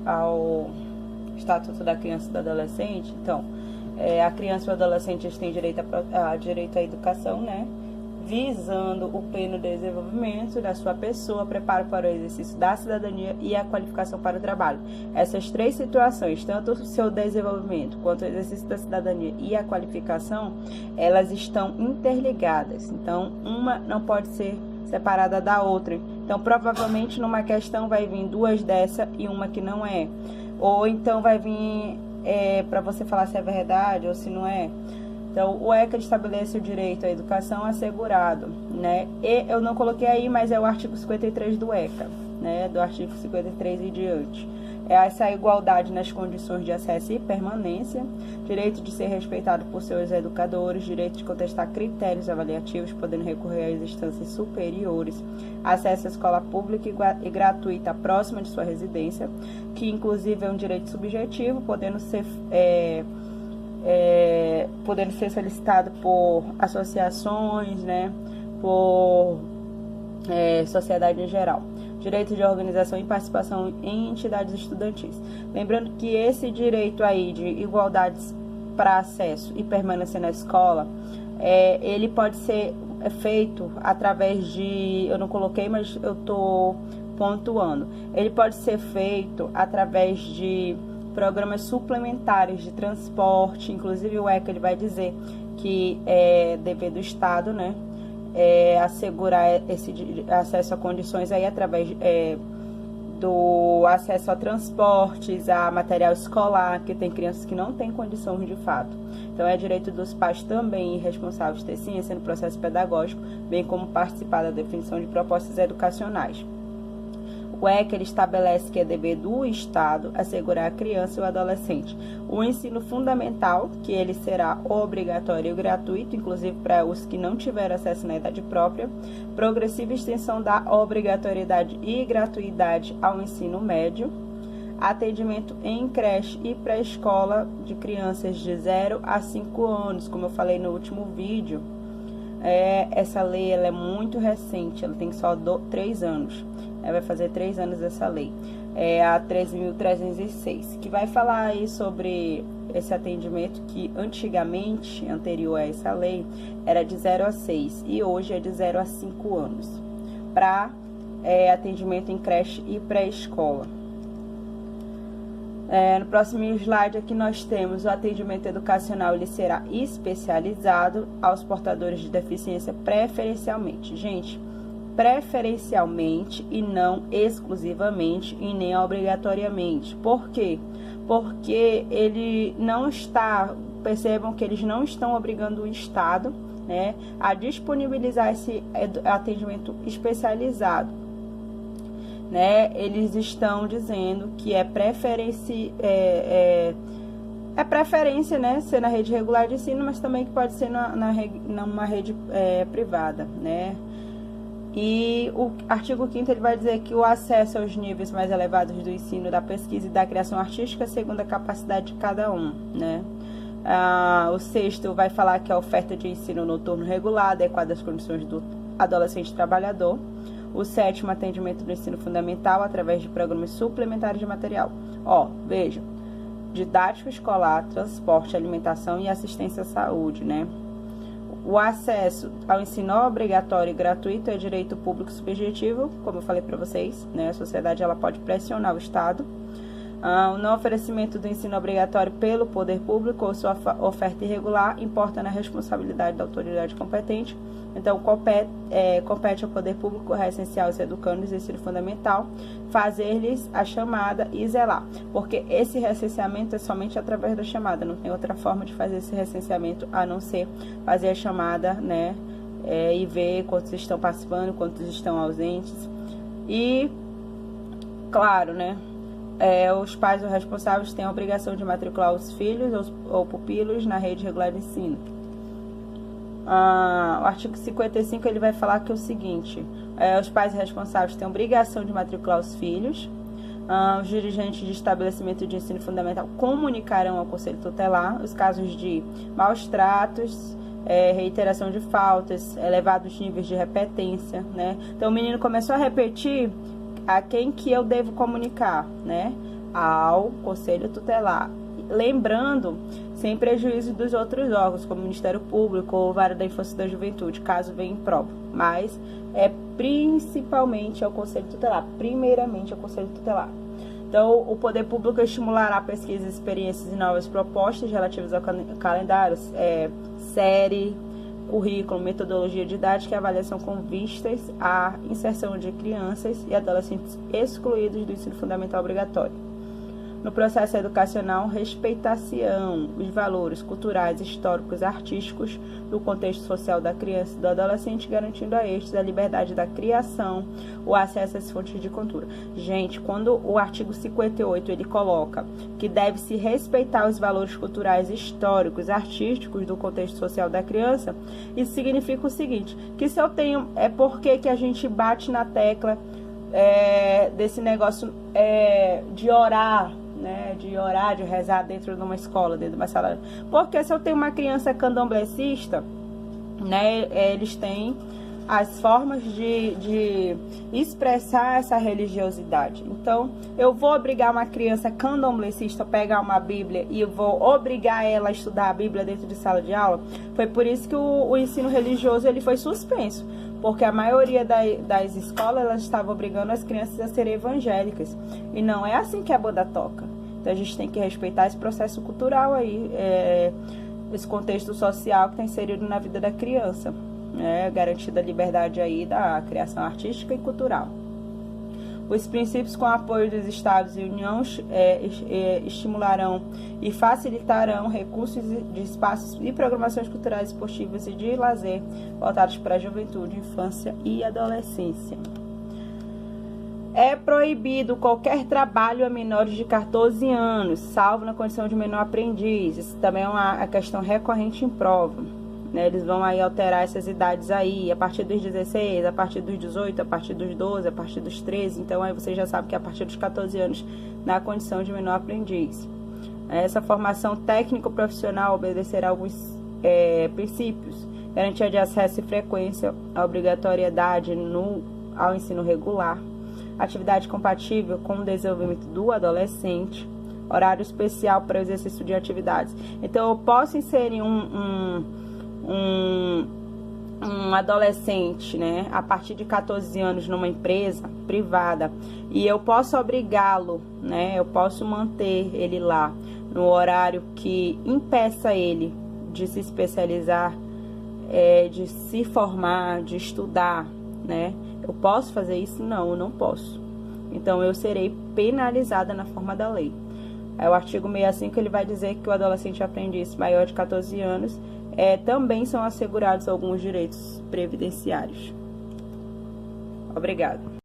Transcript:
Ao Estatuto da Criança e do Adolescente, então, a criança e o adolescente eles têm direito à educação, né? Visando o pleno desenvolvimento da sua pessoa, preparo para o exercício da cidadania e a qualificação para o trabalho. Essas três situações, tanto o seu desenvolvimento quanto o exercício da cidadania e a qualificação, elas estão interligadas. Então, uma não pode ser separada da outra. Então, provavelmente, numa questão vai vir duas dessa e uma que não é. Ou então vai vir para você falar se é verdade ou se não é. Então, o ECA estabelece o direito à educação assegurado, né? E eu não coloquei aí, mas é o artigo 53 do ECA, né? Do artigo 53 e diante. É essa igualdade nas condições de acesso e permanência, direito de ser respeitado por seus educadores, direito de contestar critérios avaliativos, podendo recorrer às instâncias superiores, acesso à escola pública e gratuita próxima de sua residência, que inclusive é um direito subjetivo, podendo ser solicitado por associações, né, por sociedade em geral. Direito de organização e participação em entidades estudantis. Lembrando que esse direito aí de igualdades para acesso e permanência na escola, ele pode ser feito através de, eu não coloquei, mas eu estou pontuando, ele pode ser feito através de programas suplementares de transporte. Inclusive o ECA ele vai dizer que é dever do Estado, né, assegurar esse acesso a condições aí através do acesso a transportes, a material escolar, que tem crianças que não têm condições de fato. Então é direito dos pais também e responsáveis ter ciência no processo pedagógico, bem como participar da definição de propostas educacionais. O ECA ele estabelece que é dever do Estado assegurar a criança e o adolescente o ensino fundamental, que ele será obrigatório e gratuito, inclusive para os que não tiveram acesso na idade própria, progressiva extensão da obrigatoriedade e gratuidade ao ensino médio, atendimento em creche e pré-escola de crianças de 0 a 5 anos, como eu falei no último vídeo. Essa lei ela é muito recente, ela tem só 3 anos. Vai fazer 3 anos essa lei. A 13.306, que vai falar aí sobre esse atendimento que antigamente, anterior a essa lei, era de 0 a 6 e hoje é de 0 a 5 anos, para atendimento em creche e pré-escola. No próximo slide aqui nós temos o atendimento educacional, ele será especializado aos portadores de deficiência preferencialmente. Gente, preferencialmente e não exclusivamente e nem obrigatoriamente. Por quê? Porque ele não está, percebam que eles não estão obrigando o Estado, né, a disponibilizar esse atendimento especializado, né? Eles estão dizendo que é preferência, né, ser na rede regular de ensino, mas também que pode ser numa rede privada, né? E o artigo 5º ele vai dizer que o acesso aos níveis mais elevados do ensino, da pesquisa e da criação artística segundo a capacidade de cada um, né? O 6º vai falar que a oferta de ensino noturno regular, adequada às condições do adolescente trabalhador. O 7º, atendimento do ensino fundamental através de programas suplementares de material. Vejam, didático escolar, transporte, alimentação e assistência à saúde, né? O acesso ao ensino obrigatório e gratuito é direito público subjetivo, como eu falei para vocês, né? A sociedade ela pode pressionar o Estado. O não oferecimento do ensino obrigatório pelo poder público ou sua oferta irregular importa na responsabilidade da autoridade competente. Então, compete ao poder público recensear os educandos do ensino fundamental, fazer-lhes a chamada e zelar. Porque esse recenseamento é somente através da chamada, não tem outra forma de fazer esse recenseamento a não ser fazer a chamada, né? E ver quantos estão participando, quantos estão ausentes. E, claro, né? Os pais ou responsáveis têm a obrigação de matricular os filhos ou pupilos na rede regular de ensino. O artigo 55 ele vai falar que é o seguinte: os pais responsáveis têm a obrigação de matricular os filhos. Os dirigentes de estabelecimento de ensino fundamental comunicarão ao conselho tutelar os casos de maus tratos, reiteração de faltas, elevados níveis de repetência, né? Então o menino começou a repetir, a quem que eu devo comunicar, né? Ao Conselho Tutelar. Lembrando, sem prejuízo dos outros órgãos, como o Ministério Público ou Vara da Infância e da Juventude, caso venha em prova. Mas é principalmente ao Conselho Tutelar, primeiramente ao Conselho Tutelar. Então, o poder público estimulará pesquisas, experiências e novas propostas relativas ao calendário, série, currículo, metodologia didática e avaliação com vistas à inserção de crianças e adolescentes excluídos do ensino fundamental obrigatório. No processo educacional, respeitar-se-ão os valores culturais, históricos e artísticos do contexto social da criança e do adolescente, garantindo a estes a liberdade da criação, o acesso às fontes de cultura. Gente, quando o artigo 58 ele coloca que deve-se respeitar os valores culturais, históricos e artísticos do contexto social da criança, isso significa o seguinte, que se eu tenho, porque que a gente bate na tecla desse negócio de orar, né, de orar, de rezar dentro de uma escola, dentro de uma sala. Porque se eu tenho uma criança candomblessista, né, eles têm as formas de expressar essa religiosidade. Então, eu vou obrigar uma criança candomblessista a pegar uma Bíblia e eu vou obrigar ela a estudar a Bíblia dentro de sala de aula. Foi por isso que o ensino religioso ele foi suspenso. Porque a maioria das escolas elas estavam obrigando as crianças a serem evangélicas. E não é assim que a banda toca. Então a gente tem que respeitar esse processo cultural aí, esse contexto social que está inserido na vida da criança. Garantida a liberdade aí da criação artística e cultural. Os princípios com apoio dos Estados e União estimularão e facilitarão recursos de espaços e programações culturais, esportivas e de lazer voltados para a juventude, infância e adolescência. É proibido qualquer trabalho a menores de 14 anos, salvo na condição de menor aprendiz. Isso também é uma questão recorrente em prova. Eles vão aí alterar essas idades aí, a partir dos 16, a partir dos 18, a partir dos 12, a partir dos 13. Então, aí você já sabe que a partir dos 14 anos, na condição de menor aprendiz. Essa formação técnico-profissional obedecerá alguns princípios. Garantia de acesso e frequência, a obrigatoriedade ao ensino regular. Atividade compatível com o desenvolvimento do adolescente. Horário especial para o exercício de atividades. Então, eu posso inserir um adolescente, né, a partir de 14 anos numa empresa privada e eu posso obrigá-lo, né, eu posso manter ele lá no horário que impeça ele de se especializar, de se formar, de estudar, né? Eu posso fazer isso? Não, eu não posso. Então eu serei penalizada na forma da lei. O artigo 65 ele vai dizer que o adolescente aprendiz maior de 14 anos também são assegurados alguns direitos previdenciários. Obrigada.